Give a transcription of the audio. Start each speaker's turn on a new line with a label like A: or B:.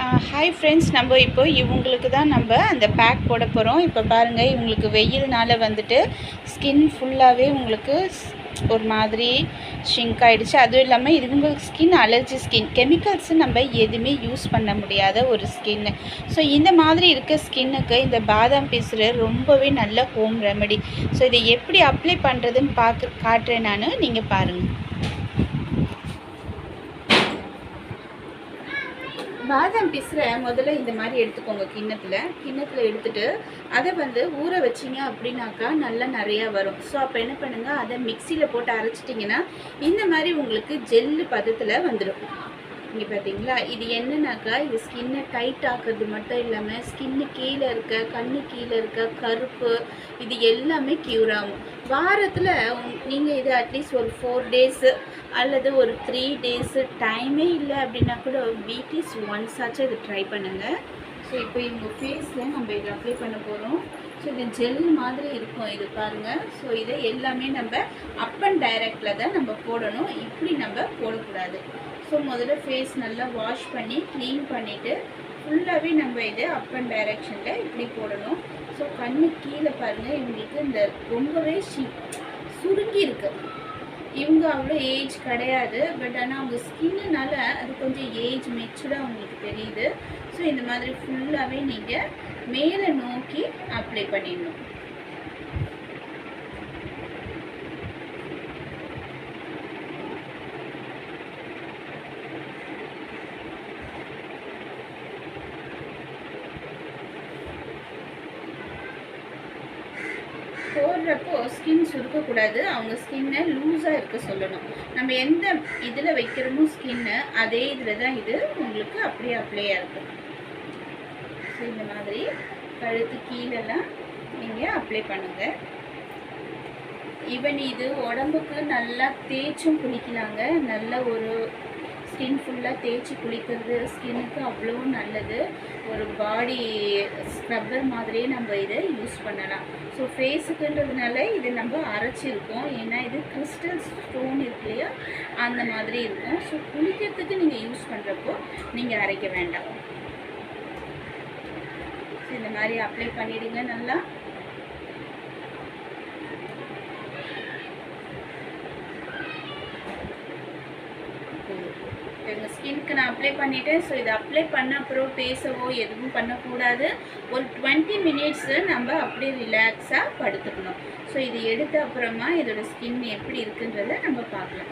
A: Hi friends, நம்ம இப்போ இவங்களுக்கு தான் நம்ம அந்த பேக் போட போகிறோம். இப்போ பாருங்கள், இவங்களுக்கு வெயில்னால வந்துட்டு ஸ்கின் ஃபுல்லாகவே உங்களுக்கு ஒரு மாதிரி ஷ்ரிங்க் ஆகிடுச்சு. அதுவும் இல்லாமல் இவங்களுக்கு ஸ்கின் அலர்ஜி ஸ்கின், கெமிக்கல்ஸு நம்ம எதுவுமே யூஸ் பண்ண முடியாத ஒரு ஸ்கின்னு. ஸோ இந்த மாதிரி இருக்க ஸ்கின்னுக்கு இந்த பாதாம் பிசுறு ரொம்பவே நல்ல ஹோம் ரெமெடி. ஸோ இதை எப்படி அப்ளை பண்ணுறதுன்னு காட்டுறேன் நான், நீங்கள் பாருங்கள். பாதாம் பிசுரை முதல்ல இந்த மாதிரி எடுத்துக்கோங்க. கிண்ணத்தில் எடுத்துகிட்டு அதை ஊற வச்சிங்க அப்படின்னாக்கா நல்லா நிறையா வரும். ஸோ அப்போ என்ன பண்ணுங்கள், அதை மிக்சியில் போட்டு அரைச்சிட்டிங்கன்னா இந்த மாதிரி உங்களுக்கு ஜெல்லு பதத்தில் வந்துடும். இங்கே பார்த்தீங்களா, இது என்னன்னாக்கா இது ஸ்கின்னை டைட் ஆக்குறது மட்டும் இல்லாமல் ஸ்கின்னு கீழே இருக்க, கண்ணு கீழே இருக்க கருப்பு இது எல்லாமே க்யூர் ஆகும். வாரத்தில் நீங்கள் இது அட்லீஸ்ட் ஒரு 4 டேஸு அல்லது ஒரு 3 டேஸு டைமே இல்லை அப்படின்னா கூட வீக்லி ஒன்ஸ் ஆச்சும் இது ட்ரை பண்ணுங்கள். ஸோ இப்போ இவங்க ஃபேஸில் நம்ம இதை அப்ளை பண்ண போகிறோம். ஸோ இது ஜெல் மாதிரி இருக்கும், இது பாருங்கள். ஸோ இதை எல்லாமே நம்ம அப் அண்ட் டைரக்டில் தான் நம்ம போடணும், இப்படி நம்ம போடக்கூடாது. ஸோ முதல்ல ஃபேஸ் நல்லா வாஷ் பண்ணி க்ளீன் பண்ணிவிட்டு ஃபுல்லாகவே நம்ம இதை அப் அண்ட் டைரெக்ஷனில் இப்படி போடணும். ஸோ கண்ணு கீழே பாருங்கள், இவங்களுக்கு இந்த ரொம்பவே சுருங்கி இருக்கு. இவங்க அவ்வளோ ஏஜ் கிடையாது, பட் ஆனால் அவங்க ஸ்கின்னுனால அது கொஞ்சம் ஏஜ் மெச்சூர்டாக அவங்களுக்கு தெரியுது. ஸோ இந்த மாதிரி ஃபுல்லாகவே நீங்கள் மேலே நோக்கி அப்ளை பண்ணிடணும். போடுறப்போ ஸ்கின் சுருக்கக்கூடாது, அவங்க ஸ்கின்னை லூஸாக இருக்க சொல்லணும். நம்ம எந்த இதில் வைக்கிறோமோ ஸ்கின்னு அதே இதில் தான் இது உங்களுக்கு அப்படியே அப்ளையாக இருக்கும். ஸோ இந்த மாதிரி கழுத்து கீழெல்லாம் நீங்கள் அப்ளை பண்ணுங்கள். ஈவன் இது உடம்புக்கு நல்லா தேய்ச்சும் குளிக்கலாங்க. நல்ல ஒரு ஸ்கின் ஃபுல்லாக தேய்ச்சி குளிக்கிறது ஸ்கின்னுக்கு அவ்வளோ நல்லது. ஒரு பாடி ஸ்க்ரப்பர் மாதிரியே நம்ம இதை யூஸ் பண்ணலாம். ஸோ ஃபேஸுக்குன்றதுனால இது நம்ம அரைச்சிருக்கோம், ஏன்னா இது கிறிஸ்டல் ஸ்டோன் இருக்கு இல்லையா, அந்த மாதிரி இருக்கும். ஸோ குளிக்கிறதுக்கு நீங்கள் யூஸ் பண்ணுறப்போ நீங்கள் அரைக்க வேண்டாம். ஸோ இந்த மாதிரி அப்ளை பண்ணிவிடுங்க நல்லா. எங்கள் ஸ்கின்க்கு நான் அப்ளை பண்ணிவிட்டேன். ஸோ இதை அப்ளை பண்ண அப்புறம் பேசவோ எதுவும் பண்ணக்கூடாது. ஒரு 20 மினிட்ஸு நம்ம அப்படியே ரிலாக்ஸாக படுத்துக்கணும். ஸோ இது எடுத்த அப்புறமா இதோட ஸ்கின் எப்படி இருக்குன்றதை நம்ம பார்க்கலாம்.